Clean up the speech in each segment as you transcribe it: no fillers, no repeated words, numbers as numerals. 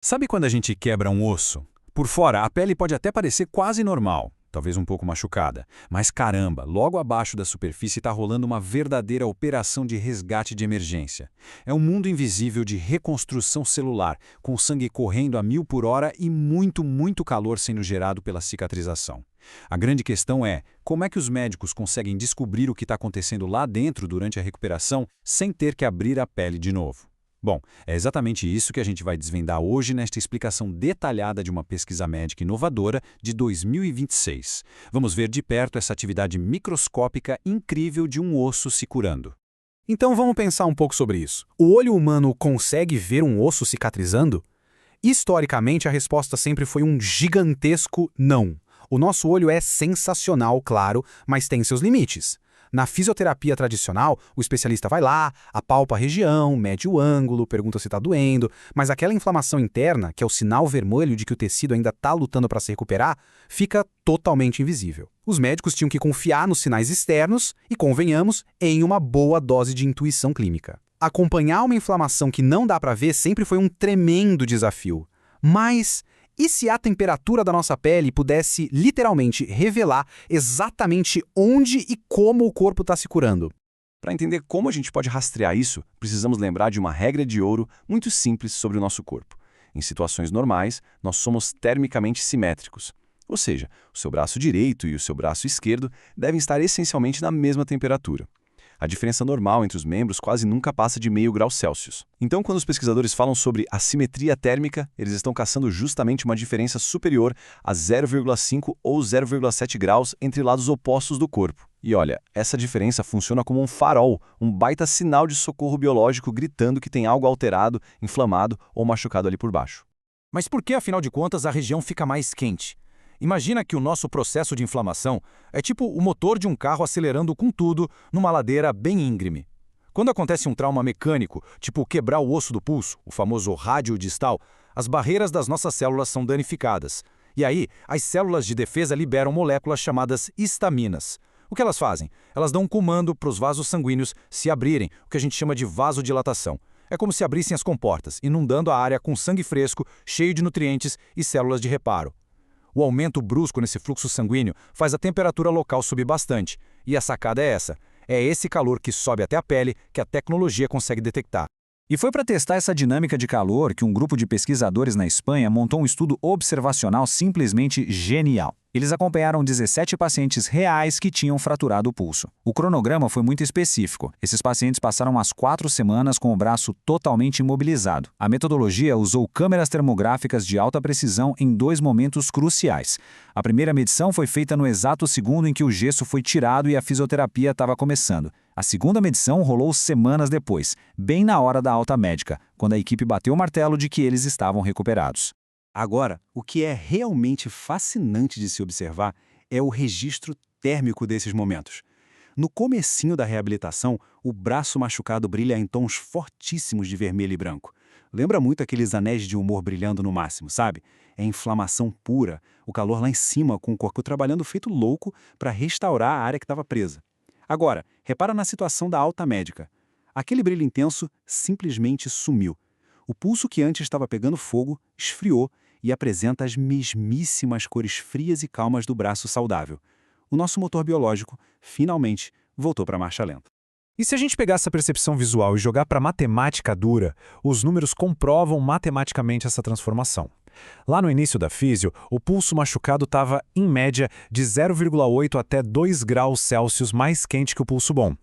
Sabe quando a gente quebra um osso? Por fora, a pele pode até parecer quase normal, talvez um pouco machucada, mas caramba, logo abaixo da superfície está rolando uma verdadeira operação de resgate de emergência. É um mundo invisível de reconstrução celular, com sangue correndo a 1000 por hora e muito calor sendo gerado pela cicatrização. A grande questão é, como é que os médicos conseguem descobrir o que está acontecendo lá dentro durante a recuperação sem ter que abrir a pele de novo? Bom, é exatamente isso que a gente vai desvendar hoje nesta explicação detalhada de uma pesquisa médica inovadora de 2026. Vamos ver de perto essa atividade microscópica incrível de um osso se curando. Então vamos pensar um pouco sobre isso. O olho humano consegue ver um osso cicatrizando? Historicamente, a resposta sempre foi um gigantesco não. O nosso olho é sensacional, claro, mas tem seus limites. Na fisioterapia tradicional, o especialista vai lá, apalpa a região, mede o ângulo, pergunta se está doendo, mas aquela inflamação interna, que é o sinal vermelho de que o tecido ainda está lutando para se recuperar, fica totalmente invisível. Os médicos tinham que confiar nos sinais externos e, convenhamos, em uma boa dose de intuição clínica. Acompanhar uma inflamação que não dá para ver sempre foi um tremendo desafio. Mas e se a temperatura da nossa pele pudesse literalmente revelar exatamente onde e como o corpo está se curando? Para entender como a gente pode rastrear isso, precisamos lembrar de uma regra de ouro muito simples sobre o nosso corpo. Em situações normais, nós somos termicamente simétricos. Ou seja, o seu braço direito e o seu braço esquerdo devem estar essencialmente na mesma temperatura. A diferença normal entre os membros quase nunca passa de meio grau Celsius. Então, quando os pesquisadores falam sobre assimetria térmica, eles estão caçando justamente uma diferença superior a 0,5 ou 0,7 graus entre lados opostos do corpo. E olha, essa diferença funciona como um farol, um baita sinal de socorro biológico gritando que tem algo alterado, inflamado ou machucado ali por baixo. Mas por que, afinal de contas, a região fica mais quente? Imagina que o nosso processo de inflamação é tipo o motor de um carro acelerando com tudo numa ladeira bem íngreme. Quando acontece um trauma mecânico, tipo quebrar o osso do pulso, o famoso rádio distal, as barreiras das nossas células são danificadas. E aí, as células de defesa liberam moléculas chamadas histaminas. O que elas fazem? Elas dão um comando para os vasos sanguíneos se abrirem, o que a gente chama de vasodilatação. É como se abrissem as comportas, inundando a área com sangue fresco, cheio de nutrientes e células de reparo. O aumento brusco nesse fluxo sanguíneo faz a temperatura local subir bastante. E a sacada é essa. É esse calor que sobe até a pele que a tecnologia consegue detectar. E foi para testar essa dinâmica de calor que um grupo de pesquisadores na Espanha montou um estudo observacional simplesmente genial. Eles acompanharam 17 pacientes reais que tinham fraturado o pulso. O cronograma foi muito específico. Esses pacientes passaram umas 4 semanas com o braço totalmente imobilizado. A metodologia usou câmeras termográficas de alta precisão em 2 momentos cruciais. A primeira medição foi feita no exato segundo em que o gesso foi tirado e a fisioterapia estava começando. A segunda medição rolou semanas depois, bem na hora da alta médica, quando a equipe bateu o martelo de que eles estavam recuperados. Agora, o que é realmente fascinante de se observar é o registro térmico desses momentos. No comecinho da reabilitação, o braço machucado brilha em tons fortíssimos de vermelho e branco. Lembra muito aqueles anéis de humor brilhando no máximo, sabe? É inflamação pura, o calor lá em cima com o corpo trabalhando feito louco para restaurar a área que estava presa. Agora, repara na situação da alta médica. Aquele brilho intenso simplesmente sumiu. O pulso que antes estava pegando fogo esfriou e apresenta as mesmíssimas cores frias e calmas do braço saudável. O nosso motor biológico, finalmente, voltou para a marcha lenta. E se a gente pegar essa percepção visual e jogar para matemática dura, os números comprovam matematicamente essa transformação. Lá no início da físio, o pulso machucado estava, em média, de 0,8 até 2 graus Celsius mais quente que o pulso bom.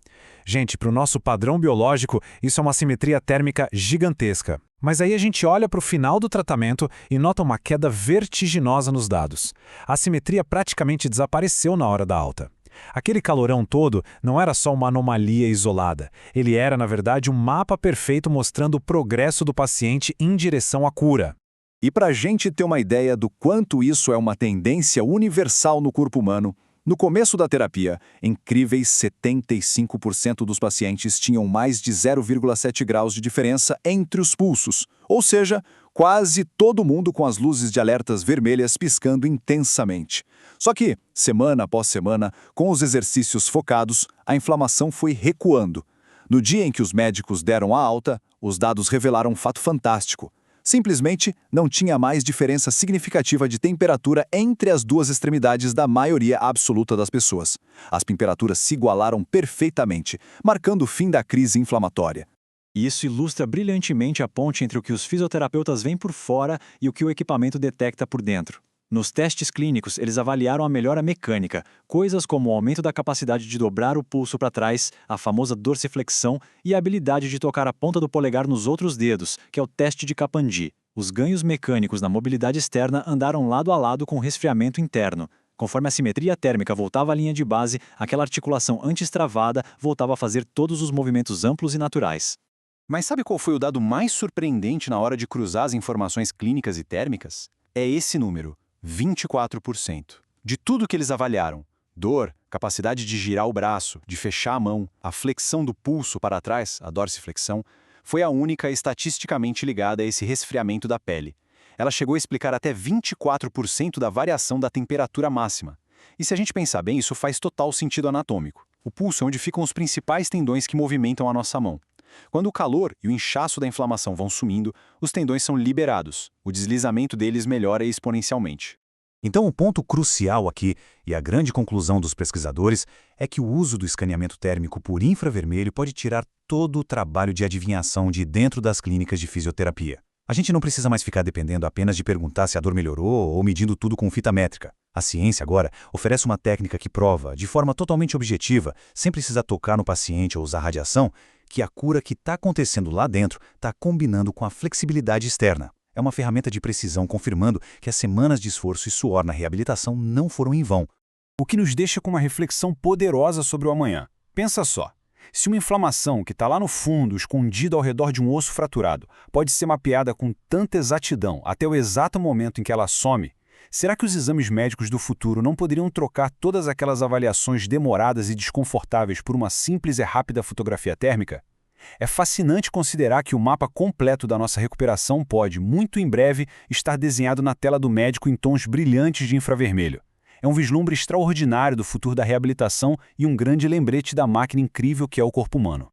Gente, para o nosso padrão biológico, isso é uma assimetria térmica gigantesca. Mas aí a gente olha para o final do tratamento e nota uma queda vertiginosa nos dados. A assimetria praticamente desapareceu na hora da alta. Aquele calorão todo não era só uma anomalia isolada. Ele era, na verdade, um mapa perfeito mostrando o progresso do paciente em direção à cura. E para a gente ter uma ideia do quanto isso é uma tendência universal no corpo humano, no começo da terapia, incríveis 75% dos pacientes tinham mais de 0,7 graus de diferença entre os pulsos, ou seja, quase todo mundo com as luzes de alertas vermelhas piscando intensamente. Só que, semana após semana, com os exercícios focados, a inflamação foi recuando. No dia em que os médicos deram a alta, os dados revelaram um fato fantástico. Simplesmente não tinha mais diferença significativa de temperatura entre as duas extremidades da maioria absoluta das pessoas. As temperaturas se igualaram perfeitamente, marcando o fim da crise inflamatória. Isso ilustra brilhantemente a ponte entre o que os fisioterapeutas veem por fora e o que o equipamento detecta por dentro. Nos testes clínicos, eles avaliaram a melhora mecânica, coisas como o aumento da capacidade de dobrar o pulso para trás, a famosa dorsiflexão e a habilidade de tocar a ponta do polegar nos outros dedos, que é o teste de Kaplan-G. Os ganhos mecânicos na mobilidade externa andaram lado a lado com o resfriamento interno. Conforme a simetria térmica voltava à linha de base, aquela articulação antistravada voltava a fazer todos os movimentos amplos e naturais. Mas sabe qual foi o dado mais surpreendente na hora de cruzar as informações clínicas e térmicas? É esse número, 24%. De tudo que eles avaliaram, dor, capacidade de girar o braço, de fechar a mão, a flexão do pulso para trás, a dorsiflexão, foi a única estatisticamente ligada a esse resfriamento da pele. Ela chegou a explicar até 24% da variação da temperatura máxima. E se a gente pensar bem, isso faz total sentido anatômico. O pulso é onde ficam os principais tendões que movimentam a nossa mão. Quando o calor e o inchaço da inflamação vão sumindo, os tendões são liberados. O deslizamento deles melhora exponencialmente. Então, o ponto crucial aqui, e a grande conclusão dos pesquisadores, é que o uso do escaneamento térmico por infravermelho pode tirar todo o trabalho de adivinhação de dentro das clínicas de fisioterapia. A gente não precisa mais ficar dependendo apenas de perguntar se a dor melhorou ou medindo tudo com fita métrica. A ciência agora oferece uma técnica que prova, de forma totalmente objetiva, sem precisar tocar no paciente ou usar radiação, que a cura que está acontecendo lá dentro está combinando com a flexibilidade externa. É uma ferramenta de precisão confirmando que as semanas de esforço e suor na reabilitação não foram em vão. O que nos deixa com uma reflexão poderosa sobre o amanhã. Pensa só, se uma inflamação que está lá no fundo, escondida ao redor de um osso fraturado, pode ser mapeada com tanta exatidão até o exato momento em que ela some, será que os exames médicos do futuro não poderiam trocar todas aquelas avaliações demoradas e desconfortáveis por uma simples e rápida fotografia térmica? É fascinante considerar que o mapa completo da nossa recuperação pode, muito em breve, estar desenhado na tela do médico em tons brilhantes de infravermelho. É um vislumbre extraordinário do futuro da reabilitação e um grande lembrete da máquina incrível que é o corpo humano.